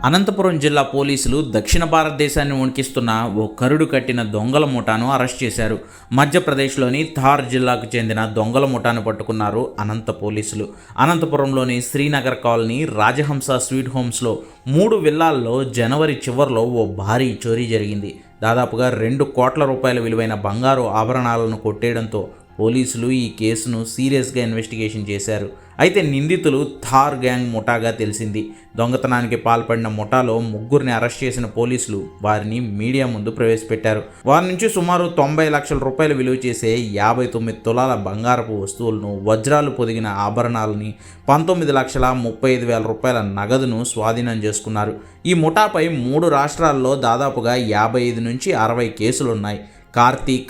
అనంతపురం జిల్లా పోలీసులు దక్షిణ భారతదేశాన్ని వణికిస్తున్న ఓ కరుడు కట్టిన దొంగల ముఠాను అరెస్ట్ చేశారు. మధ్యప్రదేశ్లోని థార్ జిల్లాకు చెందిన దొంగల ముఠాను పట్టుకున్నారు అనంత పోలీసులు. అనంతపురంలోని శ్రీనగర్ కాలనీ రాజహంస స్వీట్ హోమ్స్లో 3 విల్లాల్లో జనవరి చివర్లో ఓ భారీ చోరీ జరిగింది. దాదాపుగా 2 కోట్ల రూపాయల విలువైన బంగారు ఆభరణాలను కొట్టేయడంతో పోలీసులు ఈ కేసును సీరియస్గా ఇన్వెస్టిగేషన్ చేశారు. అయితే నిందితులు థార్ గ్యాంగ్ ముఠాగా తెలిసింది. దొంగతనానికి పాల్పడిన ముఠాలో 3 అరెస్ట్ చేసిన పోలీసులు వారిని మీడియా ముందు ప్రవేశపెట్టారు. వారి నుంచి సుమారు 90 లక్షల రూపాయలు విలువ చేసే 59 తులాల బంగారపు వస్తువులను, వజ్రాలు పొదిగిన ఆభరణాలని, 19,35,000 రూపాయల నగదును స్వాధీనం చేసుకున్నారు. ఈ ముఠాపై 3 రాష్ట్రాల్లో దాదాపుగా 55 నుంచి 60 కేసులున్నాయి.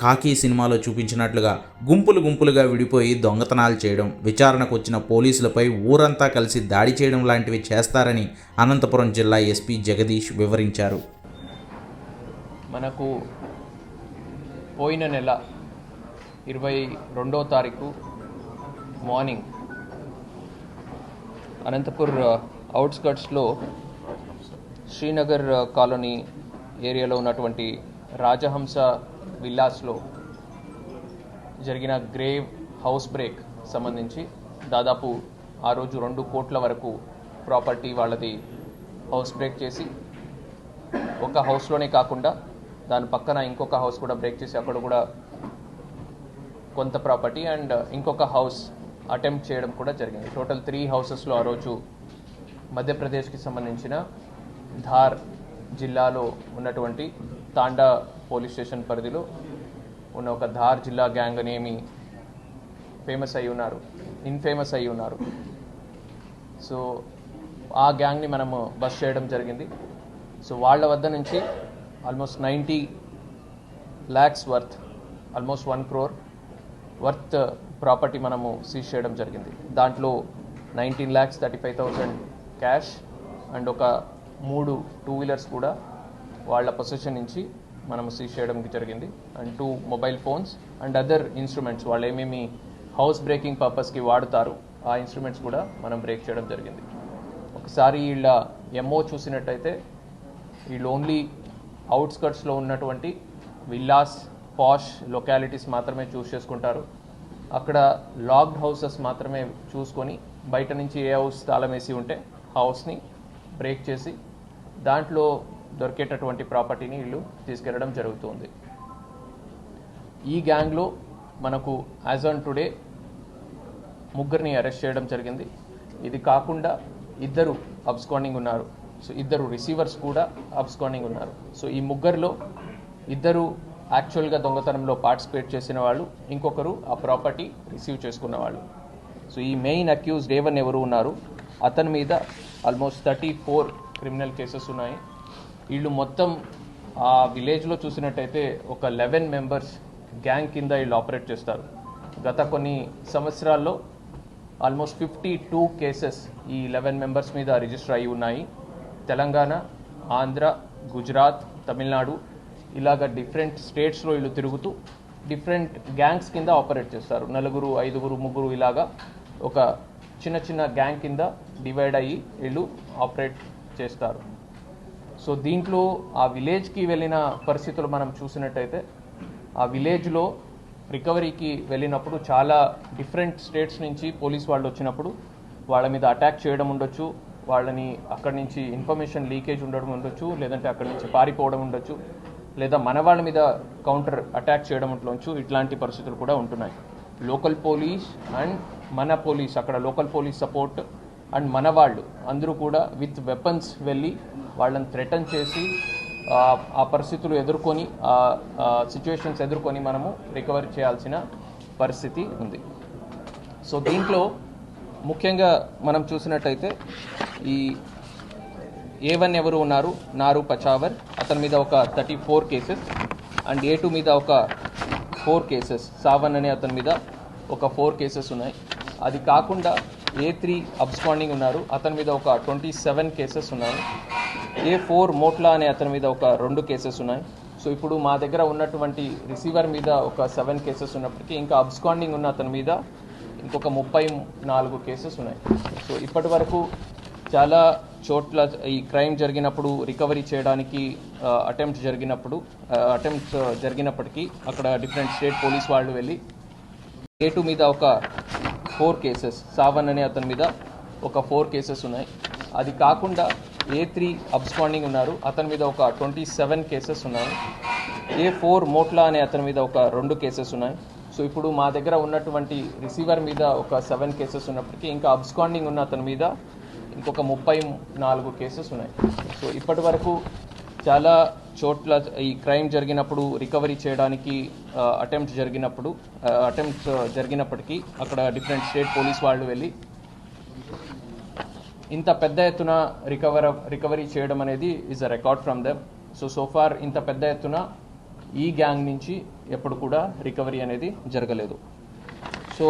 కాకి సినిమాలో చూపించినట్లుగా గుంపులుగా విడిపోయి దొంగతనాలు చేయడం, విచారణకు వచ్చిన పోలీసులపై ఊరంతా కలిసి దాడి చేయడం లాంటివి చేస్తారని అనంతపురం జిల్లా ఎస్పీ జగదీష్ వివరించారు. మనకు పోయిన నెల 22వ తారీఖు మార్నింగ్ అనంతపూర్ అవుట్స్కట్స్లో శ్రీనగర్ కాలనీ ఏరియాలో ఉన్నటువంటి రాజహంస విల్లాస్లో జరిగిన గ్రేవ్ హౌస్ బ్రేక్ సంబంధించి దాదాపు ఆ రోజు 2 కోట్ల వరకు ప్రాపర్టీ వాళ్ళది హౌస్ బ్రేక్ చేసి, ఒక హౌస్లోనే కాకుండా దాని పక్కన ఇంకొక హౌస్ కూడా బ్రేక్ చేసి అక్కడ కూడా కొంత ప్రాపర్టీ అండ్ ఇంకొక హౌస్ అటెంప్ట్ చేయడం కూడా జరిగింది. టోటల్ 3 హౌసెస్లో ఆ రోజు మధ్యప్రదేశ్కి సంబంధించిన ధార్ జిల్లాలో ఉన్నటువంటి తాండా పోలీస్ స్టేషన్ పరిధిలో ఉన్న ఒక ధార్ జిల్లా గ్యాంగ్ అనేమి ఇన్ఫేమస్ అయి ఉన్నారు. సో ఆ గ్యాంగ్ని మనము బస్ చేయడం జరిగింది. సో వాళ్ళ వద్ద నుంచి almost 90 lakhs worth, almost 1 crore worth property మనము సీజ్ చేయడం జరిగింది. దాంట్లో 19,35,000 క్యాష్ అండ్ ఒక 3 2-వీలర్స్ కూడా వాళ్ళ పొజిషన్ నుంచి మనము సీజ్ చేయడం జరిగింది. And 2 mobile phones and other instruments వాళ్ళు ఏమేమి హౌస్ బ్రేకింగ్ పర్పస్కి వాడుతారు ఆ ఇన్స్ట్రుమెంట్స్ కూడా మనం బ్రేక్ చేయడం జరిగింది. ఒకసారి వీళ్ళ ఎంఓ చూసినట్టయితే వీళ్ళు ఓన్లీ అవుట్స్కట్స్లో ఉన్నటువంటి విల్లాస్, పాష్ లొకాలిటీస్ మాత్రమే చూస్ చేసుకుంటారు. అక్కడ లాక్డ్ హౌసెస్ మాత్రమే చూసుకొని బయట నుంచి ఏ హౌస్ తాళం వేసి ఉంటే హౌస్ని బ్రేక్ చేసి దాంట్లో దొరికేటటువంటి ప్రాపర్టీని వీళ్ళు తీసుకెళ్లడం జరుగుతుంది. ఈ గ్యాంగ్లో మనకు యాజ్ ఆన్ టుడే 3 అరెస్ట్ చేయడం జరిగింది. ఇది కాకుండా 2 అబ్స్కాండింగ్ ఉన్నారు. సో 2 రిసీవర్స్ కూడా అబ్స్కాండింగ్ ఉన్నారు. సో ఈ 3లో 2 యాక్చువల్గా దొంగతనంలో పార్టిసిపేట్ చేసిన వాళ్ళు, ఇంకొకరు ఆ ప్రాపర్టీ రిసీవ్ చేసుకున్న వాళ్ళు. సో ఈ మెయిన్ అక్యూజ్డ్ A1 ఎవరు ఉన్నారు, అతని మీద ఆల్మోస్ట్ 34 క్రిమినల్ కేసెస్ ఉన్నాయి. వీళ్ళు మొత్తం ఆ విలేజ్లో చూసినట్టయితే ఒక 11 మెంబర్స్ గ్యాంగ్ కింద వీళ్ళు ఆపరేట్ చేస్తారు. గత కొన్ని సంవత్సరాల్లో ఆల్మోస్ట్ 52 కేసెస్ ఈ 11 మెంబర్స్ మీద రిజిస్టర్ అయి ఉన్నాయి. తెలంగాణ, ఆంధ్ర, గుజరాత్, తమిళనాడు ఇలాగ డిఫరెంట్ స్టేట్స్లో వీళ్ళు తిరుగుతూ డిఫరెంట్ గ్యాంగ్స్ కింద ఆపరేట్ చేస్తారు. 4, 5, 3 ఇలాగా ఒక చిన్న గ్యాంగ్ కింద డివైడ్ అయ్యి వీళ్ళు ఆపరేట్ చేస్తారు. సో దీంట్లో ఆ విలేజ్కి వెళ్ళిన పరిస్థితులు మనం చూసినట్టయితే ఆ విలేజ్లో రికవరీకి వెళ్ళినప్పుడు చాలా డిఫరెంట్ స్టేట్స్ నుంచి పోలీస్ వాళ్ళు వచ్చినప్పుడు వాళ్ళ మీద అటాక్ చేయడం ఉండొచ్చు, వాళ్ళని అక్కడి నుంచి ఇన్ఫర్మేషన్ లీకేజ్ ఉండడం ఉండొచ్చు, లేదంటే అక్కడి నుంచి పారిపోవడం ఉండొచ్చు, లేదా మన వాళ్ళ మీద కౌంటర్ అటాక్ చేయడం ఉండొచ్చు. ఇట్లాంటి పరిస్థితులు కూడా ఉంటున్నాయి. లోకల్ పోలీస్ అండ్ మన పోలీస్, అక్కడ లోకల్ పోలీస్ సపోర్ట్ అండ్ మన వాళ్ళు అందరూ కూడా విత్ వెపన్స్ వెళ్ళి వాళ్ళని థ్రెటన్ చేసి ఆ పరిస్థితులు ఎదుర్కొని సిచ్యువేషన్స్ ఎదుర్కొని మనము రికవరీ చేయాల్సిన పరిస్థితి ఉంది. సో దీంట్లో ముఖ్యంగా మనం చూసినట్టయితే ఈ A1 ఎవరు ఉన్నారు, నారు పచావర్, అతని మీద ఒక 34 కేసెస్ అండ్ A2 మీద ఒక 4 కేసెస్, సావన్ అనే అతని మీద ఒక 4 కేసెస్ ఉన్నాయి. అది కాకుండా A3 అబ్స్కాండింగ్ ఉన్నారు, అతని మీద ఒక 27 కేసెస్ ఉన్నాయి. A4 మోట్లా అనే అతని మీద ఒక 2 కేసెస్ ఉన్నాయి. సో ఇప్పుడు మా దగ్గర ఉన్నటువంటి రిసీవర్ మీద ఒక 7 కేసెస్ ఉన్నప్పటికీ ఇంకా అబ్స్కాండింగ్ ఉన్న అతని మీద ఇంకొక 34 కేసెస్ ఉన్నాయి. సో ఇప్పటి వరకు చాలా చోట్ల ఈ క్రైమ్ జరిగినప్పుడు రికవరీ చేయడానికి అటెంప్ట్ జరిగినప్పటికీ అక్కడ డిఫరెంట్ స్టేట్ పోలీస్ వాళ్ళు వెళ్ళి A2 మీద ఒక 4 కేసెస్, సావన్ అనే అతని మీద ఒక 4 కేసెస్ ఉన్నాయి. అది కాకుండా A3 అబ్స్కాండింగ్ ఉన్నారు, అతని మీద ఒక 27 కేసెస్ ఉన్నాయి. A4 మోట్లా అనే అతని మీద ఒక 2 కేసెస్ ఉన్నాయి. సో ఇప్పుడు మా దగ్గర ఉన్నటువంటి రిసీవర్ మీద ఒక 7 కేసెస్ ఉన్నప్పటికీ ఇంకా అబ్స్కాండింగ్ ఉన్న అతని మీద ఇంకొక 34 కేసెస్ ఉన్నాయి. సో ఇప్పటి వరకు చాలా చోట్ల ఈ క్రైమ్ జరిగినప్పుడు రికవరీ చేయడానికి అటెంప్ట్ జరిగినప్పటికీ అక్కడ డిఫరెంట్ స్టేట్ పోలీస్ వాళ్ళు వెళ్ళి ఇంత పెద్ద ఎత్తున రికవరీ చేయడం అనేది is a record from them. So far ఇంత పెద్ద ఎత్తున ఈ గ్యాంగ్ నుంచి ఎప్పుడు కూడా రికవరీ అనేది జరగలేదు. సో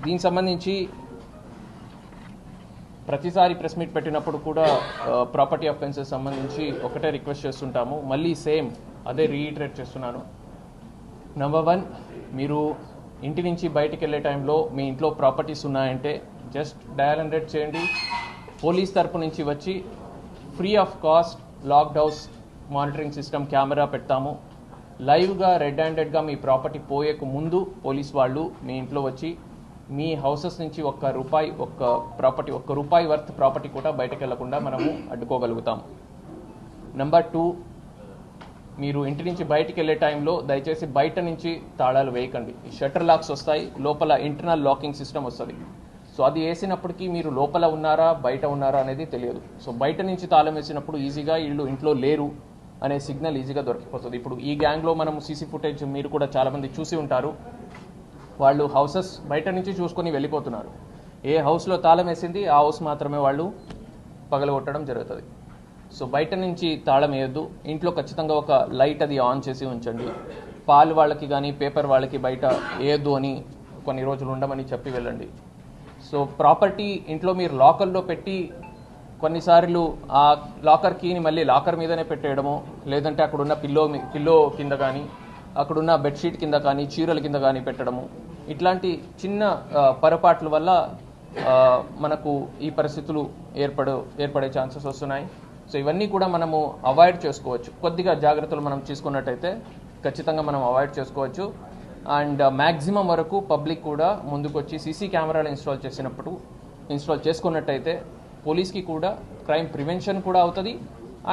దీనికి సంబంధించి ప్రతిసారి ప్రెస్ మీట్ పెట్టినప్పుడు కూడా ప్రాపర్టీ అఫెన్సెస్ సంబంధించి ఒకటే రిక్వెస్ట్ చేస్తుంటాము, మళ్ళీ సేమ్ అదే రీఇటరేట్ చేస్తున్నాను. నెంబర్ 1, మీరు ఇంటి నుంచి బయటికి వెళ్ళే టైంలో మీ ఇంట్లో ప్రాపర్టీస్ ఉన్నాయంటే జస్ట్ డయల్ 100 చేయండి. పోలీస్ తరపు నుంచి వచ్చి free of cost locked house monitoring system camera పెడతాము. లైవ్గా రెడ్ హ్యాండెడ్గా మీ ప్రాపర్టీ పోయేకు ముందు పోలీస్ వాళ్ళు మీ ఇంట్లో వచ్చి మీ హౌసెస్ నుంచి ఒక్క రూపాయి వర్త్ ప్రాపర్టీ కూడా బయటకు వెళ్లకుండా మనము అడ్డుకోగలుగుతాం. నెంబర్ 2, మీరు ఇంటి నుంచి బయటికి వెళ్ళే టైంలో దయచేసి బయట నుంచి తాళాలు వేయకండి. ఈ షట్టర్ లాక్స్ వస్తాయి, లోపల ఇంటర్నల్ లాకింగ్ సిస్టమ్ వస్తుంది. సో అది వేసినప్పటికీ మీరు లోపల ఉన్నారా బయట ఉన్నారా అనేది తెలియదు. సో బయట నుంచి తాళం వేసినప్పుడు ఈజీగా వీళ్ళు ఇంట్లో లేరు అనే సిగ్నల్ ఈజీగా దొరికిపోతుంది. ఇప్పుడు ఈ గ్యాంగ్లో మనం సీసీ ఫుటేజ్ మీరు కూడా చాలామంది చూసి ఉంటారు. వాళ్ళు హౌసెస్ బయట నుంచి చూసుకొని వెళ్ళిపోతున్నారు. ఏ హౌస్లో తాళం వేసింది ఆ హౌస్ మాత్రమే వాళ్ళు పగలగొట్టడం జరుగుతుంది. సో బయట నుంచి తాళం వేయొద్దు. ఇంట్లో ఖచ్చితంగా ఒక లైట్ అది ఆన్ చేసి ఉంచండి. పాలు వాళ్ళకి కానీ పేపర్ వాళ్ళకి బయట వేయొద్దు అని కొన్ని రోజులు ఉండమని చెప్పి వెళ్ళండి. సో ప్రాపర్టీ ఇంట్లో మీరు లాకర్లో పెట్టి కొన్నిసార్లు ఆ లాకర్ కీని మళ్ళీ లాకర్ మీదనే పెట్టేయడము, లేదంటే అక్కడున్న పిల్లో కింద కానీ అక్కడున్న బెడ్షీట్ కింద కానీ చీరల కింద కానీ పెట్టడము, ఇట్లాంటి చిన్న పొరపాట్ల వల్ల మనకు ఈ పరిస్థితులు ఏర్పడే ఛాన్సెస్ వస్తున్నాయి. సో ఇవన్నీ కూడా మనము అవాయిడ్ చేసుకోవచ్చు. కొద్దిగా జాగ్రత్తలు మనం తీసుకున్నట్టయితే ఖచ్చితంగా మనం అవాయిడ్ చేసుకోవచ్చు. అండ్ మ్యాక్సిమం వరకు పబ్లిక్ కూడా ముందుకు వచ్చి సీసీ కెమెరాలు ఇన్స్టాల్ చేసుకున్నట్టయితే పోలీస్కి కూడా క్రైమ్ ప్రివెన్షన్ కూడా అవుతుంది.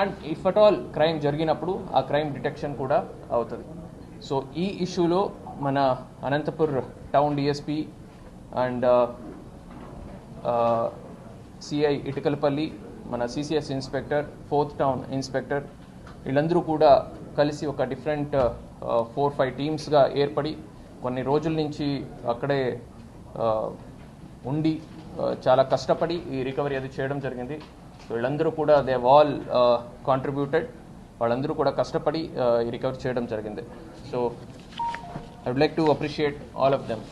And if at all crime జరిగినప్పుడు ఆ క్రైమ్ డిటెక్షన్ కూడా అవుతుంది. సో ఈ ఇష్యూలో మన Anantapur town DSP and CI Itukalapalli, మన CCS inspector, 4th town inspector వీళ్ళందరూ కూడా కలిసి ఒక డిఫరెంట్ 4-5 టీమ్స్గా ఏర్పడి కొన్ని రోజుల నుంచి అక్కడే ఉండి చాలా కష్టపడి ఈ రికవరీ అది చేయడం జరిగింది. సో వీళ్ళందరూ కూడా దే ఆల్ కాంట్రిబ్యూటెడ్, వాళ్ళందరూ కూడా కష్టపడి ఈ రికవరీ చేయడం జరిగింది. So I would like to appreciate all of them.